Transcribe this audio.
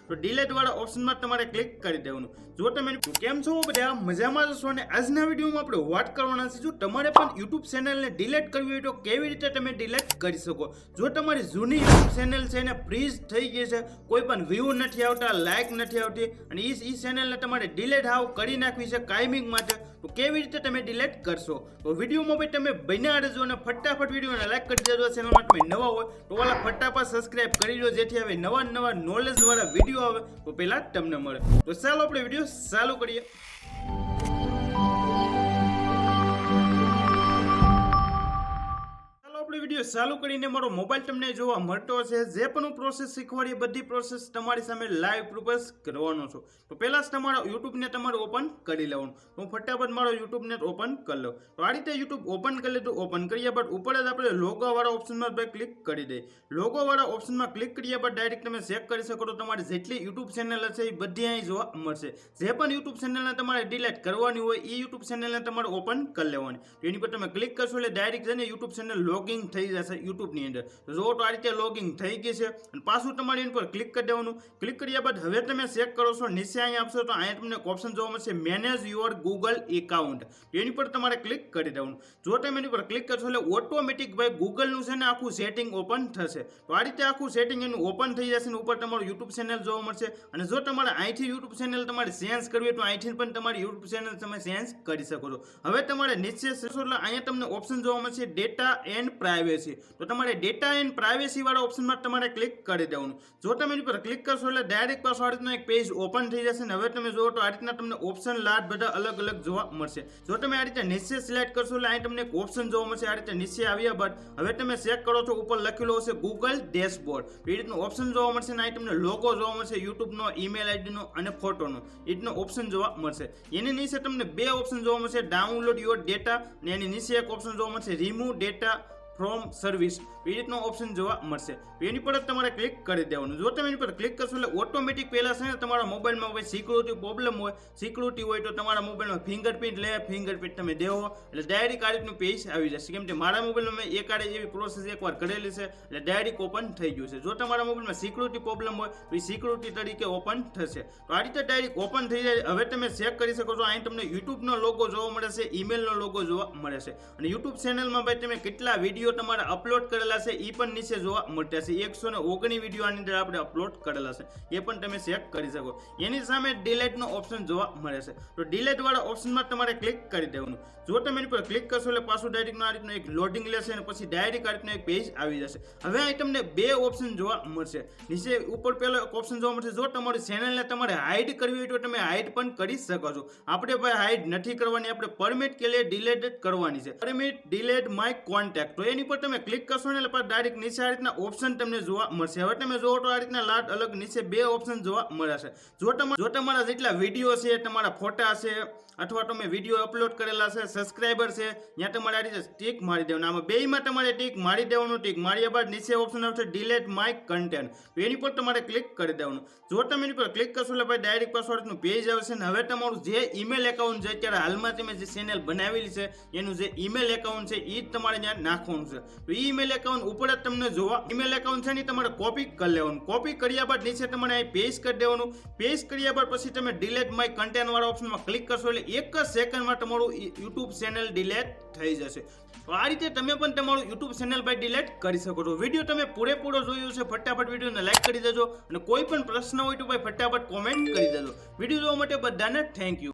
તો ડિલીટ વાળા ઓપ્શનમાં તમારે ક્લિક કરી દેવાનું। જો તમે કેમ છો બધા મજામાં છો ને આજના વિડીયોમાં આપણે વાત કરવાના છે જો તમારે પણ YouTube ચેનલને ડિલીટ કરવી હોય તો કેવી રીતે તમે ડિલીટ કરી શકો। જો તમારી જૂની YouTube ચેનલ છે એને ફ્રીઝ થઈ ગઈ છે, કોઈ પણ વ્યૂ નથી આવતા, લાઈક નથી આવતી અને એ ચેનલને તમારે ડિલીટ હાવ કરી નાખવી છે કાયમિંગ માટે, તો કેવી રીતે તમે ડિલીટ કરશો તો વિડીયોમાં ભાઈ તમે બન્યા રહેજો અને ફટાફટ વિડીયોને લાઈક કરી દેજો। ચેનલમાં તમે નવા હોય તો વાલા ફટાફટ સબસ્ક્રાઇબ કરી લો જેથી હવે નવા નોલેજ વાળા વિડીયો આવે તો પહેલા તમને મળે। તો ચાલો આપણે વિડીયો ચાલુ કરીએ। વિડીયો ચાલુ કરીને મારો મોબાઈલ તમને જોવા મળતો છે। જે પણ હું પ્રોસેસ શીખવાડી બધી પ્રોસેસ તમારી સામે લાઈવ પ્રૂફ કરવાનો છું। તો પહેલા જ તમારો YouTube ને તમારે ઓપન કરી લેવાનું। હું ફટાફટ મારો YouTube ને ઓપન કરી લઉં। તો આ રીતે YouTube ઓપન કરી લીધું। ઓપન કર્યા બાદ ઉપર જ આપણે લોગો વાળા ઓપ્શનમાં ક્લિક કરી દઈએ। લોગો વાળા ઓપ્શનમાં ક્લિક કર્યા બાદ ડાયરેક્ટ તમે ચેક કરી શકો તો તમારી જેટલી YouTube ચેનલ હશે એ બધી અહીં જોવા મળશે। જે પણ YouTube ચેનલને તમારે ડિલીટ કરવાની હોય એ YouTube ચેનલને તમારે ઓપન કરી લેવાની। તો એની પર તમે ક્લિક કરશો એટલે ડાયરેક્ટ જઈને YouTube ચેનલ લોગિંગ થઈ જશે YouTube ની અંદર। જો તો આ રીતે લોગિંગ થઈ ગઈ છે અને પાછું તમારે એની પર ક્લિક કરી દેવાનું। ક્લિક કર્યા બાદ હવે તમે ચેક કરો છો નીચે અહીંયા આપશો તો અહીંયા તમને એક ઓપ્શન જોવા મળશે મેનેજ યોર ગૂગલ એકાઉન્ટ, એની પર તમારે ક્લિક કરી દેવાનું। જો તમે એની પર ક્લિક કરશો એટલે ઓટોમેટિક ભાઈ ગૂગલનું છે ને આખું સેટિંગ ઓપન થશે। તો આ રીતે આખું સેટિંગ એનું ઓપન થઈ જશે ને ઉપર તમારું YouTube ચેનલ જોવા મળશે। અને જો તમારે અહીંથી YouTube ચેનલ તમારે ચેન્જ કરવી હોય તો અહીંથી પણ તમારી YouTube ચેનલ તમે ચેન્જ કરી શકો છો। હવે તમારે નીચે જશો એટલે અહીંયા તમને ઓપ્શન જોવા મળશે ડેટા એન્ડ પ્રાઇવેસી, તો તમારે ડેટા એન્ડ પ્રાઇવેસી વાળા ઓપ્શનમાં તમારે ક્લિક કરી દેવાનું। જો તમે એની પર ક્લિક કરશો એટલે ડાયરેક્ટ પાછો આ રીતનો એક પેજ ઓપન થઈ જશે ને હવે તમે જુઓ તો આ રીતના તમને ઓપ્શન લાટ બધા અલગ અલગ જોવા મળશે। જો તમે આ રીતે નીચે સિલેક્ટ કરશો એટલે અહીં તમને એક ઓપ્શન જોવા મળશે। આ રીતે નીચે આવ્યા બાદ હવે તમે ચેક કરો છો ઉપર લખેલો હશે ગૂગલ ડેશબોર્ડ, એ રીતનું ઓપ્શન જોવા મળશે ને અહીં તમને લોગો જોવા મળશે યુટ્યુબનો, ઈમેલ આઈડીનો અને ફોટોનો, એ રીતનો ઓપ્શન જોવા મળશે। એની નીચે તમને બે ઓપ્શન જોવા મળશે ડાઉનલોડ યોર ડેટા ને એની નીચે એક ઓપ્શન જોવા મળશે રિમૂવ ડેટા ફ્રોમ સર્વિસ, એ રીતનો ઓપ્શન જોવા મળશે। એની પર તમારે ક્લિક કરી દેવાનું। જો તમે એની પર ક્લિક કરશો એટલે ઓટોમેટિક પહેલા છે ને તમારા મોબાઈલમાં હોય સિક્યુરિટી પ્રોબ્લેમ હોય, સિક્યુરિટી હોય તો તમારા મોબાઈલમાં ફિંગરપ્રિન્ટ લે, ફિંગરપ્રિન્ટ તમે દેવો એટલે ડાયરેક્ટ આ રીતનું પેજ આવી જશે। કેમ કે મારા મોબાઈલમાં મેં એક આડે એવી પ્રોસેસ એકવાર કરેલી છે એટલે ડાયરેક્ટ ઓપન થઈ ગયું છે। જો તમારા મોબાઈલમાં સિક્યુરિટી પ્રોબ્લેમ હોય તો એ સિક્યુરિટી તરીકે ઓપન થશે। તો આ રીતે ડાયરેક્ટ ઓપન થઈ જાય। હવે તમે ચેક કરી શકો છો અહીં તમને યુટ્યુબનો લોગો જોવા મળે છે, ઈમેલનો લોગો જોવા મળે છે અને યુટ્યુબ ચેનલમાં ભાઈ તમે કેટલા વિડીયો તમારા અપલોડ કરેલા છે એ પણ નીચે જોવા મળતા છે। 119 વિડીયો આની અંદર આપણે અપલોડ કરેલા છે એ પણ તમે ચેક કરી શકો। એની સામે ડિલીટ નો ઓપ્શન જોવા મળે છે, તો ડિલીટ વાળા ઓપ્શનમાં તમારે ક્લિક કરી દેવાનું। જો તમે એની પર ક્લિક કરશો એટલે પાછું ડાયરેક્ટ આ રીતનું એક લોડિંગ લેશે અને પછી ડાયરેક્ટ આ રીતનું એક પેજ આવી જશે। હવે અહીં તમને બે ઓપ્શન જોવા મળશે। નીચે ઉપર પહેલો એક ઓપ્શન જોવા મળશે જો તમારી ચેનલને તમારે હાઇડ કરવી હોય તો તમે હાઇડ પણ કરી શકો છો। આપણે ભાઈ હાઇડ નથી કરવાની, આપણે પરમિટ કે લે ડિલીટ કરવાની છે, પરમિટ ડિલીટ માય કોન્ટેક્ટ, તો એની પર તમે ક્લિક કરશો ને એટલે ડાયરેક્ટ નીચે આ રીતના ઓપ્શન તમને જોવા મળશે। હવે તમે જોવો તો આ રીતના લાટ અલગ નીચે બે ઓપ્શન જોવા મળશે। જો તમારા જેટલા વિડીયો છે, તમારા ફોટા છે અથવા તમે વિડીયો અપલોડ કરેલા છે, સબસ્ક્રાઇબર છે, ત્યાં તમારે આ રીતે ટીક મારી દેવાનું। આમાં બેયમાં તમારે ટીક મારી દેવાનું। ટીક માર્યા બાદ નીચે ઓપ્શન આવશે ડિલીટ માય કન્ટેન્ટ, તો એની પર તમારે ક્લિક કરી દેવાનું। જો તમે એની પર ક્લિક કરશો એટલે ભાઈ ડાયરેક્ટ પાસવર્ડનું પેજ આવશે ને હવે તમારું જે ઈમેલ એકાઉન્ટ છે અત્યારે હાલમાં તમે જે ચેનલ બનાવેલી છે એનું જે ઈમેલ એકાઉન્ટ છે એ જ તમારે ત્યાં નાખવાનું છે। તો ઈમેલ એકાઉન્ટ ઉપર જ તમને જોવા ઈમેલ એકાઉન્ટ છે ને તમારે કોપી કરી લેવાનું। કોપી કર્યા બાદ નીચે તમારે અહીં પેસ્ટ કરી દેવાનું। પેસ્ટ કર્યા બાદ પછી તમે ડિલીટ માય કન્ટેન્ટ વાળા ઓપ્શનમાં ક્લિક કરશો એટલે એક જ સેકન્ડમાં તમારું YouTube ચેનલ ડિલીટ થઈ જશે। તો આ રીતે તમે પણ તમારું YouTube ચેનલ ભાઈ ડિલીટ કરી શકો છો। વિડીયો તમે પૂરેપૂરો જોયો છે, ફટાફટ વિડીયોને લાઈક કરી દેજો અને કોઈ પણ પ્રશ્ન હોય તો ભાઈ ફટાફટ કોમેન્ટ કરી દેજો। વિડીયો જોવા માટે બધાને થેન્ક યુ।